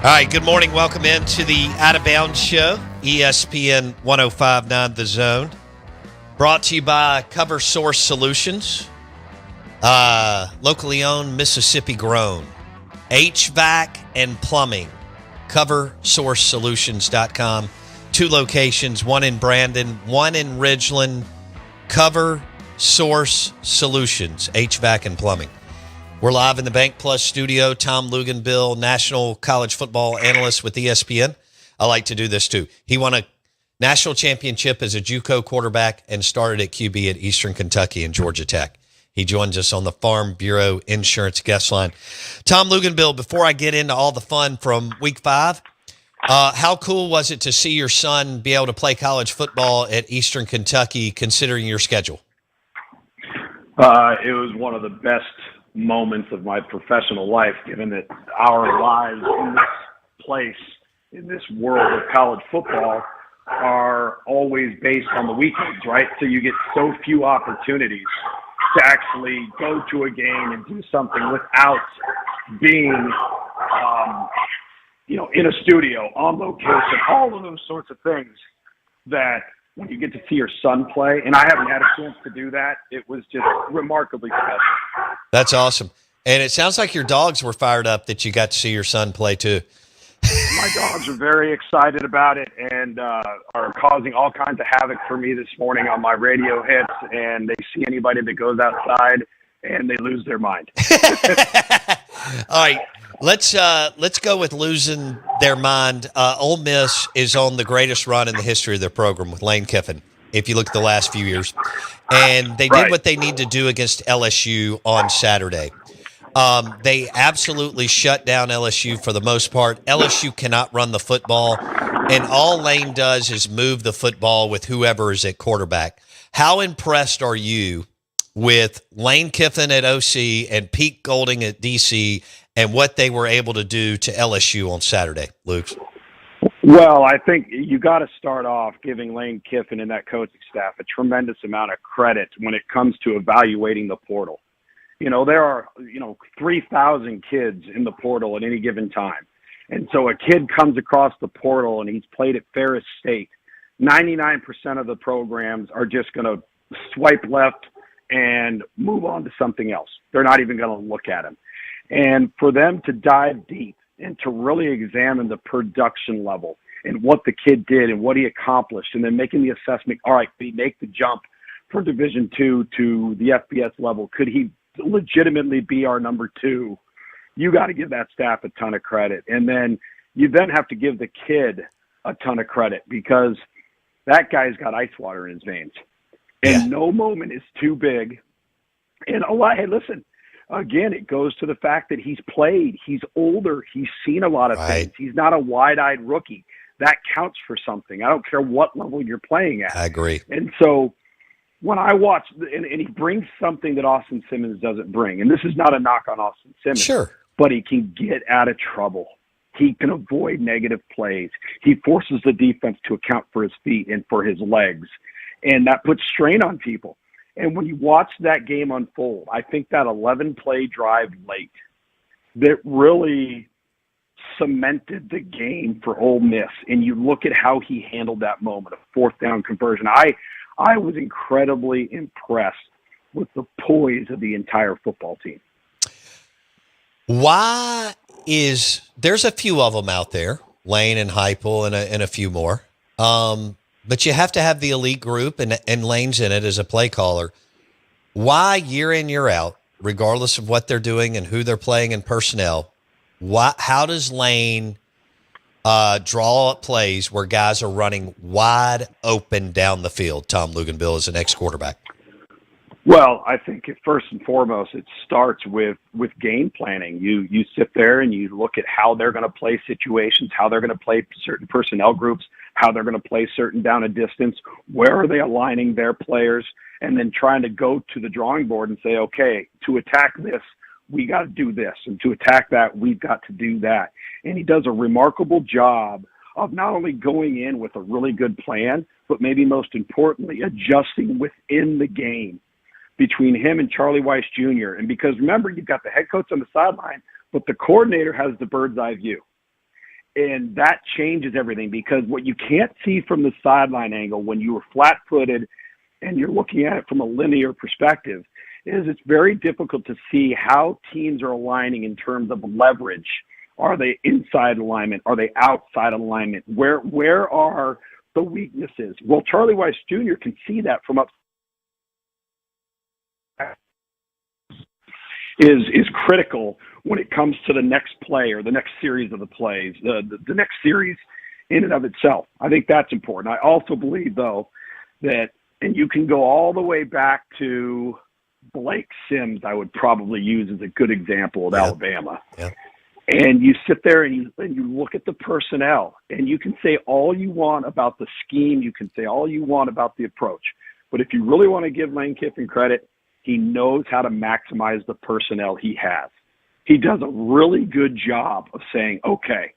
All right, good morning. Welcome into the Out of Bounds Show, ESPN 105.9 The Zone. Brought to you by Cover Source Solutions, locally owned, Mississippi grown. HVAC and plumbing, CoverSourceSolutions.com. 2 locations, one in Brandon, one in Ridgeland. Cover Source Solutions, HVAC and plumbing. We're live in the Bank Plus studio. Tom Luginbill, national college football analyst with ESPN. I like to do this too. He won a national championship as a JUCO quarterback and started at QB at Eastern Kentucky and Georgia Tech. He joins us on the Farm Bureau Insurance guest line. Tom Luginbill, before I get into all the fun from Week 5, how cool was it to see your son be able to play college football at Eastern Kentucky, considering your schedule? It was one of the best moments of my professional life, given that our lives in this place, in this world of college football, are always based on the weekends, right? So you get so few opportunities to actually go to a game and do something without being, in a studio, on location, all of those sorts of things that when you get to see your son play, and I haven't had a chance to do that, it was just remarkably special. That's awesome. And it sounds like your dogs were fired up that you got to see your son play too. My dogs are very excited about it and are causing all kinds of havoc for me this morning on my radio hits, and they see anybody that goes outside and they lose their mind. All right. Let's go with losing their mind. Ole Miss is on the greatest run in the history of their program with Lane Kiffin, if you look at the last few years. And they did what they need to do against LSU on Saturday. They absolutely shut down LSU for the most part. LSU cannot run the football, and all Lane does is move the football with whoever is at quarterback. How impressed are you with Lane Kiffin at OC and Pete Golding at DC and what they were able to do to LSU on Saturday, Luke? Well, I think you got to start off giving Lane Kiffin and that coaching staff a tremendous amount of credit when it comes to evaluating the portal. There are, 3,000 kids in the portal at any given time. And so a kid comes across the portal and he's played at Ferris State. 99% of the programs are just going to swipe left and move on to something else. They're not even going to look at him. And for them to dive deep and to really examine the production level and what the kid did and what he accomplished, and then making the assessment, all right, could he make the jump from Division II to the FBS level? Could he legitimately be our number 2? You got to give that staff a ton of credit. And then you have to give the kid a ton of credit, because that guy's got ice water in his veins. And no moment is too big. And hey, listen, again, it goes to the fact that he's played. He's older. He's seen a lot of things. He's not a wide-eyed rookie. That counts for something. I don't care what level you're playing at. I agree. And so when I watch, and he brings something that Austin Simmons doesn't bring, and this is not a knock on Austin Simmons, sure, but he can get out of trouble. He can avoid negative plays. He forces the defense to account for his feet and for his legs, and that puts strain on people. And when you watch that game unfold, I think that 11-play drive late that really cemented the game for Ole Miss, and you look at how he handled that moment, a 4th down conversion. I was incredibly impressed with the poise of the entire football team. There's a few of them out there, Lane and Heupel and a few more. But you have to have the elite group, and Lane's in it as a play caller. Why, year in, year out, regardless of what they're doing and who they're playing in personnel, how does Lane draw up plays where guys are running wide open down the field, Tom Luginbill, as an ex-quarterback? Well, I think first and foremost, it starts with game planning. You sit there and you look at how they're going to play situations, how they're going to play certain personnel groups, how they're going to play certain down and distance, where are they aligning their players, and then trying to go to the drawing board and say, okay, to attack this, we got to do this, and to attack that, we've got to do that. And he does a remarkable job of not only going in with a really good plan, but maybe most importantly, adjusting within the game between him and Charlie Weiss Jr. And because remember, you've got the head coach on the sideline, but the coordinator has the bird's eye view. And that changes everything, because what you can't see from the sideline angle when you were flat-footed and you're looking at it from a linear perspective is it's very difficult to see how teams are aligning in terms of leverage. Are they inside alignment? Are they outside alignment? Where are the weaknesses? Well, Charlie Weiss Jr. can see that from up. Is critical when it comes to the next play or the next series of the plays, the next series in and of itself. I think that's important. I also believe, though, that, and you can go all the way back to Blake Sims, I would probably use as a good example of Alabama. Yeah. And you sit there and you look at the personnel, and you can say all you want about the scheme, you can say all you want about the approach. But if you really want to give Lane Kiffin credit, he knows how to maximize the personnel he has. He does a really good job of saying, okay,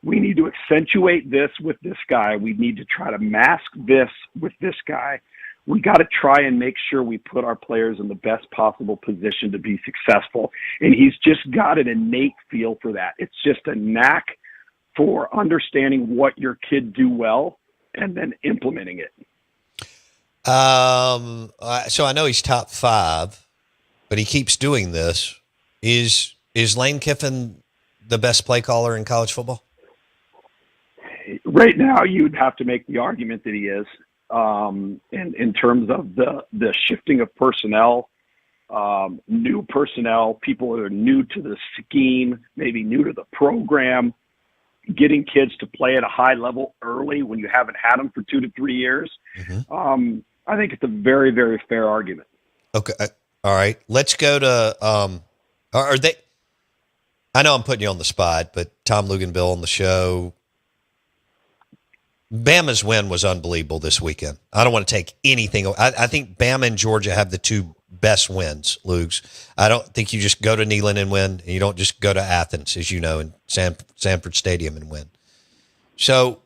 we need to accentuate this with this guy. We need to try to mask this with this guy. We got to try and make sure we put our players in the best possible position to be successful. And he's just got an innate feel for that. It's just a knack for understanding what your kid do well and then implementing it. So I know he's top 5, but he keeps doing this. Is Lane Kiffin the best play caller in college football? Right now, you'd have to make the argument that he is. In terms of the shifting of personnel, new personnel, people that are new to the scheme, maybe new to the program, getting kids to play at a high level early when you haven't had them for 2 to 3 years. Mm-hmm. I think it's a very, very fair argument. Okay. All right. Let's go to, are they, I know I'm putting you on the spot, but Tom Luginbill on the show, Bama's win was unbelievable this weekend. I don't want to take anything. I think Bama and Georgia have the 2 best wins, Lugs. I don't think you just go to Neyland and win, and you don't just go to Athens, as you know, in Sanford Stadium and win. So,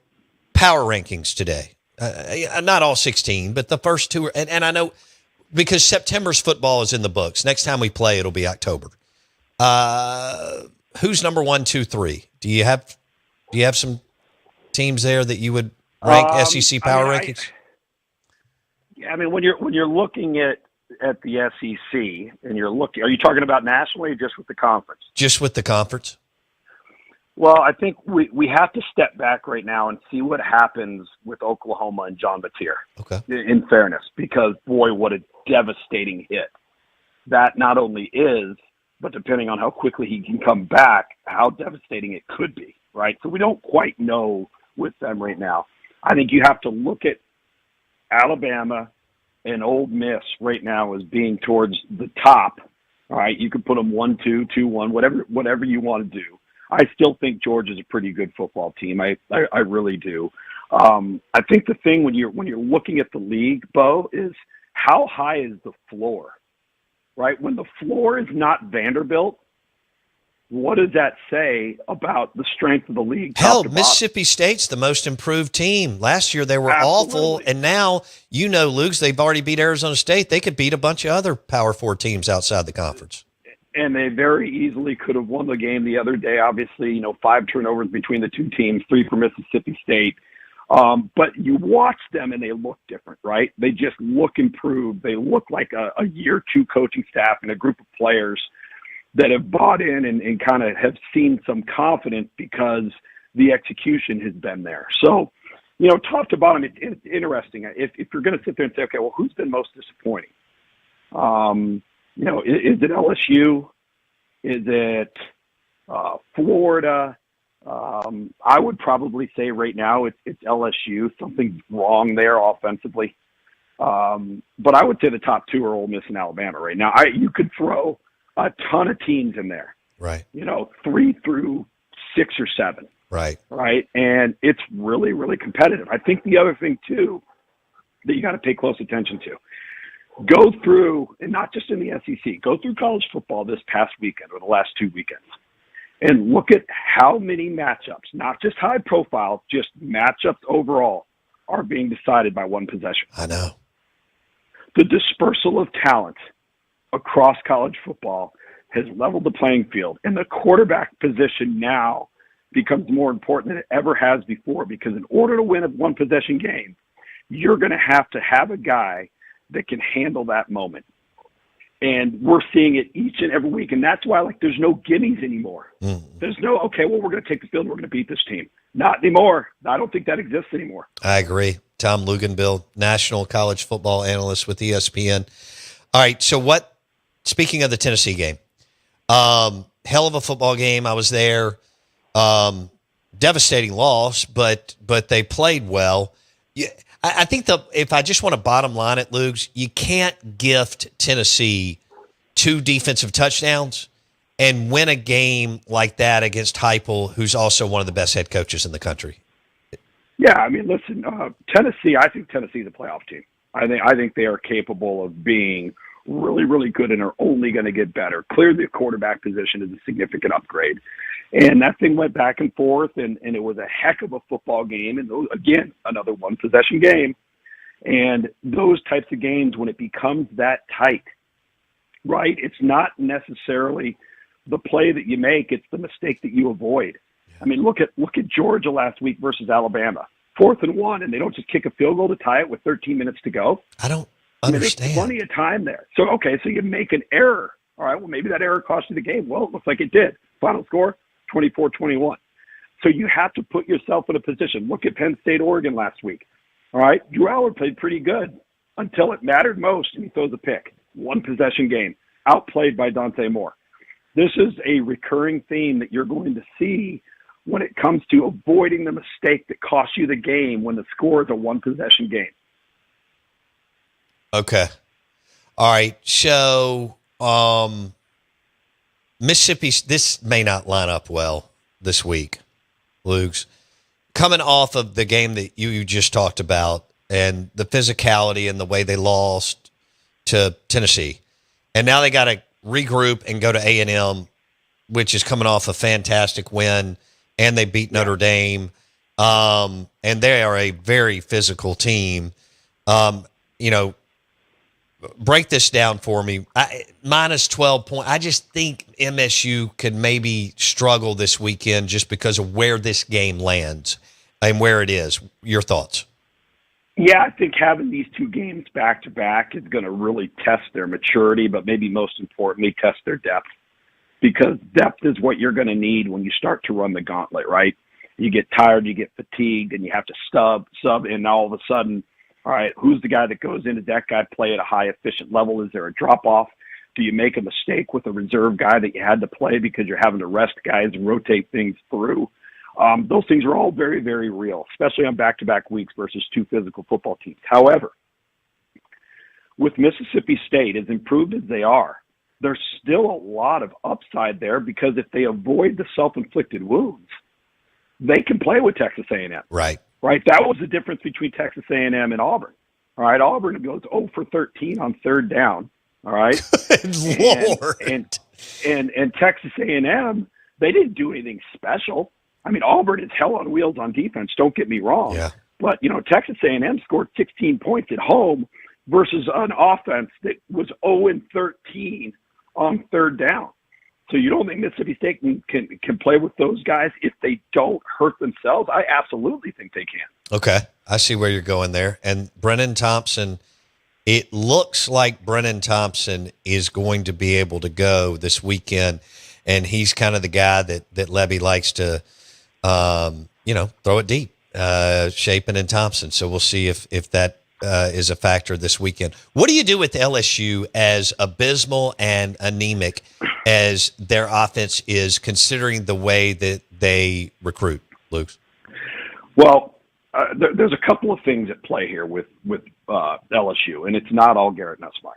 power rankings today. Not all 16, but the first 2 are, and I know because September's football is in the books. Next time we play, it'll be October. Who's number 1, 2, 3? Do you have some teams there that you would rank SEC power rankings? I mean, when you're looking at the SEC and are you talking about nationally or just with the conference? Just with the conference. Well, I think we have to step back right now and see what happens with Oklahoma and John Batir. Okay. In fairness, because boy, what a devastating hit that not only is, but depending on how quickly he can come back, how devastating it could be. Right. So we don't quite know with them right now. I think you have to look at Alabama and Ole Miss right now as being towards the top. All right. You could put them 1-2, 2-1, whatever you want to do. I still think Georgia's a pretty good football team. I really do. I think the thing when you're looking at the league, Bo, is how high is the floor, right? When the floor is not Vanderbilt, what does that say about the strength of the league? Hell, Mississippi State's the most improved team. Last year they were awful, and now, Luke, they've already beat Arizona State. They could beat a bunch of other Power 4 teams outside the conference. And they very easily could have won the game the other day. Obviously, 5 turnovers between the 2 teams, 3 for Mississippi State. But you watch them and they look different, right? They just look improved. They look like a year 2 coaching staff and a group of players that have bought in and kind of have seen some confidence because the execution has been there. So, top to bottom, it's interesting. If you're going to sit there and say, okay, well, who's been most disappointing? Is it LSU? Is it Florida? I would probably say right now it's LSU. Something's wrong there offensively. But I would say the top 2 are Ole Miss and Alabama right now. You could throw a ton of teams in there. Right. 3 through 6 or 7. Right. Right. And it's really, really competitive. I think the other thing, too, that you got to pay close attention to, go through, and not just in the SEC, go through college football this past weekend or the last 2 weekends and look at how many matchups, not just high profile, just matchups overall, are being decided by one possession. I know. The dispersal of talent across college football has leveled the playing field, and the quarterback position now becomes more important than it ever has before, because in order to win a one-possession game, you're going to have a guy that can handle that moment. And we're seeing it each and every week. And that's why, there's no gimmies anymore. There's no, okay, well, we're going to take the field and we're going to beat this team. Not anymore. I don't think that exists anymore. I agree. Tom Luginbill, national college football analyst with ESPN. All right, so speaking of the Tennessee game, hell of a football game. I was there. Devastating loss, but they played well. Yeah, I think if I just want to bottom line it, Lugs, you can't gift Tennessee 2 defensive touchdowns and win a game like that against Heupel, who's also one of the best head coaches in the country. Yeah, I mean, listen, Tennessee. I think Tennessee's a playoff team. I think they are capable of being really, really good and are only going to get better. Clearly, the quarterback position is a significant upgrade. And that thing went back and forth, and it was a heck of a football game. And again, another one-possession game. And those types of games, when it becomes that tight, right, it's not necessarily the play that you make, it's the mistake that you avoid. I mean, look at Georgia last week versus Alabama. 4th and 1, and they don't just kick a field goal to tie it with 13 minutes to go. I don't understand. There's plenty of time there. So you make an error. All right, well, maybe that error cost you the game. Well, it looks like it did. Final score, 24-21. So you have to put yourself in a position. Look at Penn State, Oregon last week. All right, Drew Allar played pretty good until it mattered most, and he throws a pick. One-possession game, outplayed by Dante Moore. This is a recurring theme that you're going to see when it comes to avoiding the mistake that costs you the game when the score is a one-possession game. Okay. All right. So Mississippi, this may not line up well this week, Lugs. Coming off of the game that you just talked about and the physicality and the way they lost to Tennessee, and now they got to regroup and go to A&M, which is coming off a fantastic win, and they beat Notre Dame, and they are a very physical team. Break this down for me. Minus 12 points. I just think MSU could maybe struggle this weekend just because of where this game lands and where it is. Your thoughts? Yeah, I think having these 2 games back-to-back is going to really test their maturity, but maybe most importantly, test their depth. Because depth is what you're going to need when you start to run the gauntlet, right? You get tired, you get fatigued, and you have to sub, and all of a sudden, all right, who's the guy that goes in? Does that guy play at a high efficient level? Is there a drop-off? Do you make a mistake with a reserve guy that you had to play because you're having to rest guys and rotate things through? Those things are all very, very real, especially on back-to-back weeks versus 2 physical football teams. However, with Mississippi State, as improved as they are, there's still a lot of upside there, because if they avoid the self-inflicted wounds, they can play with Texas A&M. Right. That was the difference between Texas A&M and Auburn. All right, Auburn goes 0 for 13 on 3rd down. All right, Lord. And Texas A&M, they didn't do anything special. I mean, Auburn is hell on wheels on defense. Don't get me wrong. Yeah. But Texas A&M scored 16 points at home versus an offense that was 0 and 13 on 3rd down. So you don't think Mississippi State can play with those guys if they don't hurt themselves? I absolutely think they can. Okay. I see where you're going there. And Brennan Thompson, it looks like Brennan Thompson is going to be able to go this weekend, and he's kind of the guy that Levy likes to, throw it deep, Shapen and Thompson. So we'll see if that is a factor this weekend. What do you do with LSU as abysmal and anemic as their offense is, considering the way that they recruit, Luke? Well, there's a couple of things at play here with LSU, and it's not all Garrett Nussmeier.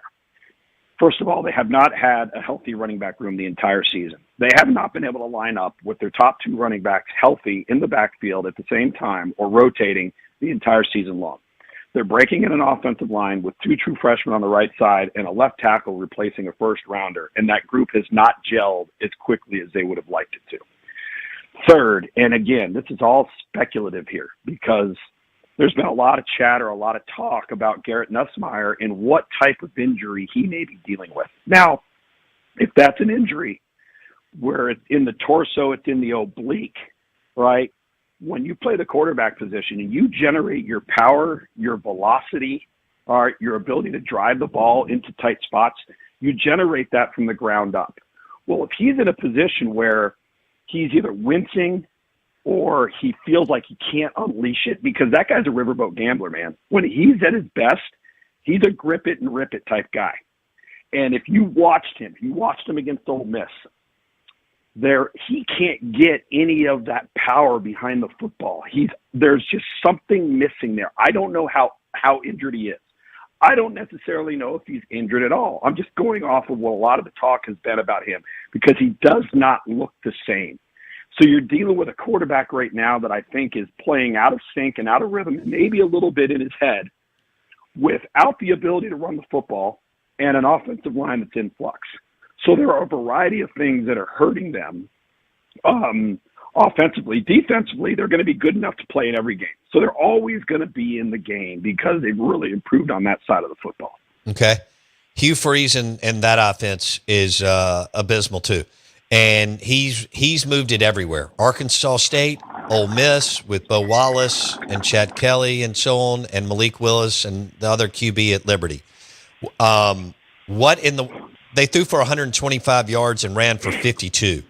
First of all, they have not had a healthy running back room the entire season. They have not been able to line up with their top 2 running backs healthy in the backfield at the same time or rotating the entire season long. They're breaking in an offensive line with 2 true freshmen on the right side and a left tackle replacing a first-rounder, and that group has not gelled as quickly as they would have liked it to. Third, and again, this is all speculative here because there's been a lot of chatter, a lot of talk about Garrett Nussmeier and what type of injury he may be dealing with. Now, if that's an injury where it's in the torso, it's in the oblique, right? When you play the quarterback position and you generate your power, your velocity, or your ability to drive the ball into tight spots, you generate that from the ground up. Well, if he's in a position where he's either wincing or he feels like he can't unleash it, because that guy's a riverboat gambler, man. When he's at his best, he's a grip it and rip it type guy. And if you watched him against Ole Miss, he can't get any of that power behind the football. There's just something missing there. I don't know how injured he is. I don't necessarily know if he's injured at all. I'm just going off of what a lot of the talk has been about him, because he does not look the same. So you're dealing with a quarterback right now that I think is playing out of sync and out of rhythm, maybe a little bit in his head, without the ability to run the football and an offensive line that's in flux. So there are a variety of things that are hurting them offensively. Defensively, they're going to be good enough to play in every game. So they're always going to be in the game because they've really improved on that side of the football. Okay. Hugh Freeze and that offense is abysmal too. And he's moved it everywhere. Arkansas State, Ole Miss with Bo Wallace and Chad Kelly and so on, and Malik Willis and the other QB at Liberty. They threw for 125 yards and ran for 52.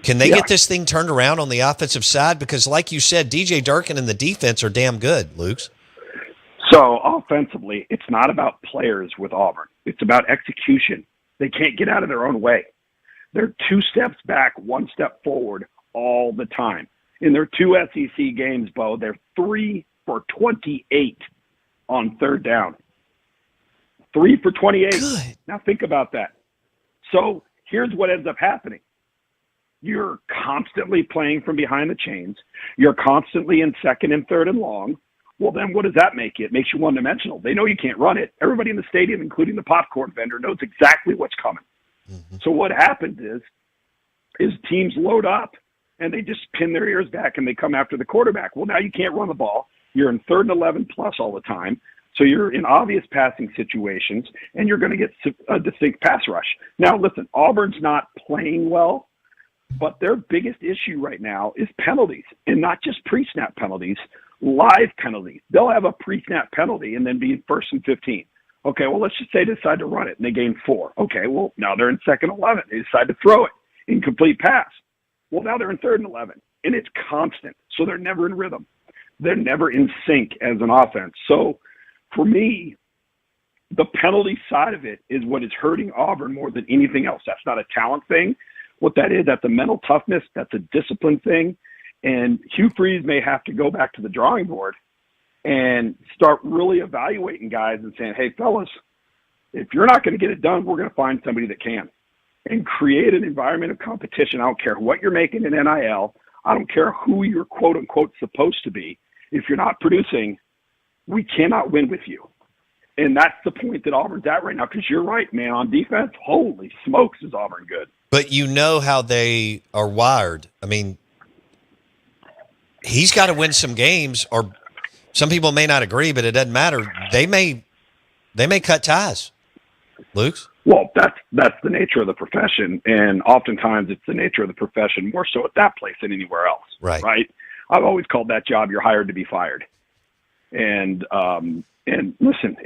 Can they get this thing turned around on the offensive side? Because like you said, DJ Durkin and the defense are damn good, Luke. So offensively, it's not about players with Auburn. It's about execution. They can't get out of their own way. They're 2 steps back, 1 step forward all the time. In their 2 SEC games, Bo, they're 3 for 28 on third down. 3 for 28. Good. Now think about that. So here's what ends up happening. You're constantly playing from behind the chains. You're constantly in second and third and long. Well, then what does that make you? It makes you one-dimensional. They know you can't run it. Everybody in the stadium, including the popcorn vendor, knows exactly what's coming. Mm-hmm. So what happens is teams load up and they just pin their ears back and they come after the quarterback. Well, now you can't run the ball. You're in 3rd and 11 plus all the time. So you're in obvious passing situations, and you're going to get a distinct pass rush. Now, listen, Auburn's not playing well, but their biggest issue right now is penalties, and not just pre-snap penalties, live penalties. They'll have a pre-snap penalty and then be 1st and 15. Okay, well, let's just say they decide to run it, and they gain 4. Okay, well, now they're in 2nd and 11. They decide to throw it, incomplete pass. Well, now they're in 3rd and 11, and it's constant. So they're never in rhythm. They're never in sync as an offense. So for me, the penalty side of it is what is hurting Auburn more than anything else. That's not a talent thing. What that is, that's a mental toughness. That's a discipline thing. And Hugh Freeze may have to go back to the drawing board and start really evaluating guys and saying, hey, fellas, if you're not going to get it done, we're going to find somebody that can. And create an environment of competition. I don't care what you're making in NIL. I don't care who you're quote-unquote supposed to be. If you're not producing, we cannot win with you. And that's the point that Auburn's at right now, because you're right, man. On defense, holy smokes, is Auburn good. But you know how they are wired. I mean, he's got to win some games, or some people may not agree, but it doesn't matter. They may cut ties, Luke. Well, that's the nature of the profession, and oftentimes it's the nature of the profession more so at that place than anywhere else. Right? I've always called that job "you're hired to be fired." And listen,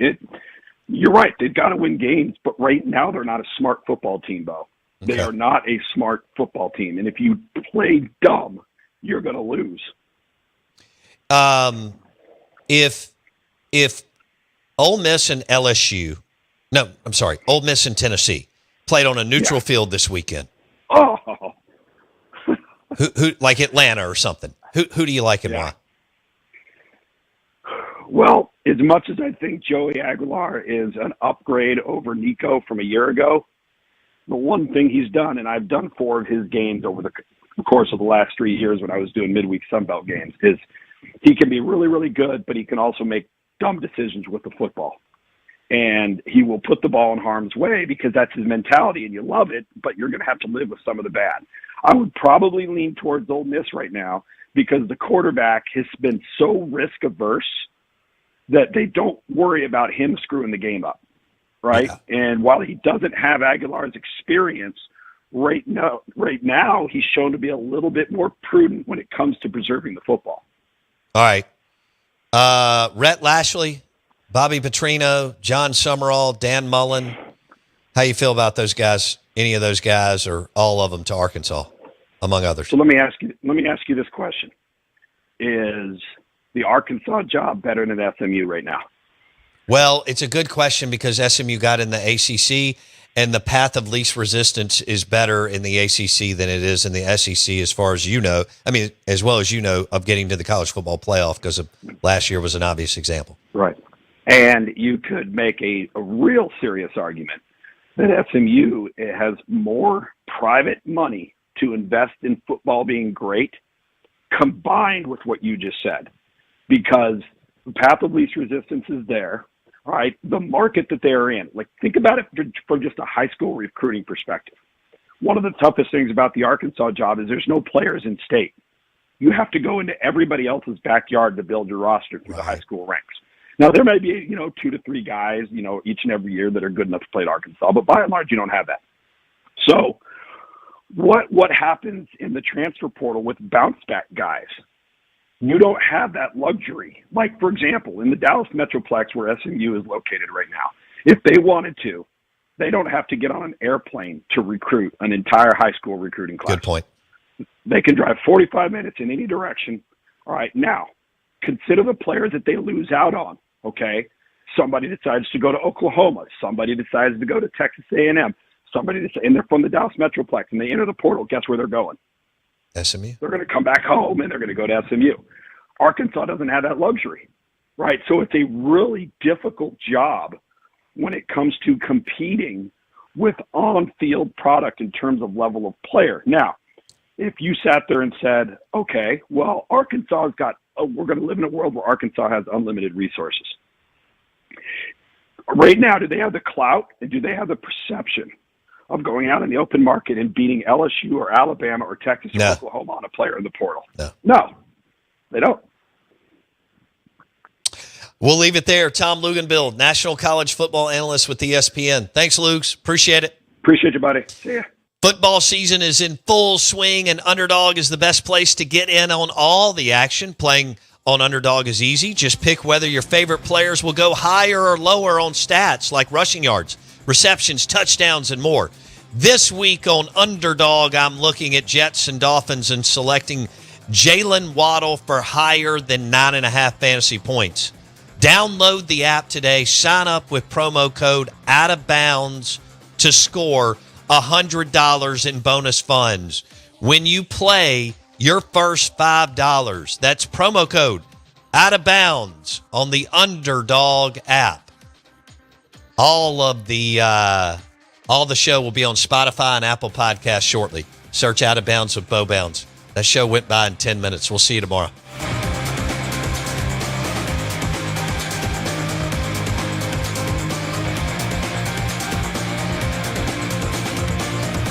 you're right. They've got to win games, but right now they're not a smart football team, Bo. Okay. They are not a smart football team, and if you play dumb, you're going to lose. If Ole Miss and LSU. No, I'm sorry. Ole Miss and Tennessee played on a neutral field this weekend. Oh, who like Atlanta or something? Who do you like and why? Well, as much as I think Joey Aguilar is an upgrade over Nico from a year ago, the one thing he's done, and I've done 4 of his games over the course of the last 3 years when I was doing midweek Sunbelt games, is he can be really, really good, but he can also make dumb decisions with the football. And he will put the ball in harm's way because that's his mentality, and you love it, but you're going to have to live with some of the bad. I would probably lean towards Ole Miss right now because the quarterback has been so risk-averse that they don't worry about him screwing the game up, right? Yeah. And while he doesn't have Aguilar's experience right now, he's shown to be a little bit more prudent when it comes to preserving the football. All right. Rhett Lashley, Bobby Petrino, John Summerall, Dan Mullen. How you feel about those guys? Any of those guys, or all of them to Arkansas, among others? So let me ask you this question: is the Arkansas job better than SMU right now? Well, it's a good question because SMU got in the ACC, and the path of least resistance is better in the ACC than it is in the SEC, as far as you know. I mean, as well as you know, of getting to the college football playoff, because last year was an obvious example. Right. And you could make a real serious argument that SMU has more private money to invest in football being great, combined with what you just said, because the path of least resistance is there. Right, the market that they're in. Like, think about it from just a high school recruiting perspective. One of the toughest things about the Arkansas job is there's no players in state. You have to go into everybody else's backyard to build your roster through the high school ranks. Now, there may be, 2 to 3 guys, each and every year that are good enough to play at Arkansas, but by and large, you don't have that. So what happens in the transfer portal with bounce back guys? You don't have that luxury. Like, for example, in the Dallas Metroplex where SMU is located right now, if they wanted to, they don't have to get on an airplane to recruit an entire high school recruiting class. Good point. They can drive 45 minutes in any direction. All right, now, consider the players that they lose out on, okay? Somebody decides to go to Oklahoma. Somebody decides to go to Texas A&M. And they're from the Dallas Metroplex, and they enter the portal. Guess where they're going? SMU. They're going to come back home, and they're going to go to SMU. Arkansas doesn't have that luxury, right? So it's a really difficult job when it comes to competing with on-field product in terms of level of player. Now, if you sat there and said, okay, well, we're going to live in a world where Arkansas has unlimited resources. Right now, do they have the clout and do they have the perception of going out in the open market and beating LSU or Alabama or Texas or Oklahoma on a player in the portal? No, they don't. We'll leave it there. Tom Luginbill, National College Football Analyst with ESPN. Thanks, Lugs. Appreciate it. Appreciate you, buddy. See ya. Football season is in full swing, and Underdog is the best place to get in on all the action. Playing on Underdog is easy. Just pick whether your favorite players will go higher or lower on stats like rushing yards, receptions, touchdowns, and more. This week on Underdog, I'm looking at Jets and Dolphins and selecting Jalen Waddle for higher than 9.5 fantasy points. Download the app today. Sign up with promo code OUTOFBOUNDS to score $100 in bonus funds. When you play your first $5, that's promo code OUTOFBOUNDS on the Underdog app. All the show will be on Spotify and Apple Podcasts shortly. Search Out of Bounds with Bo Bounds. That show went by in 10 minutes. We'll see you tomorrow.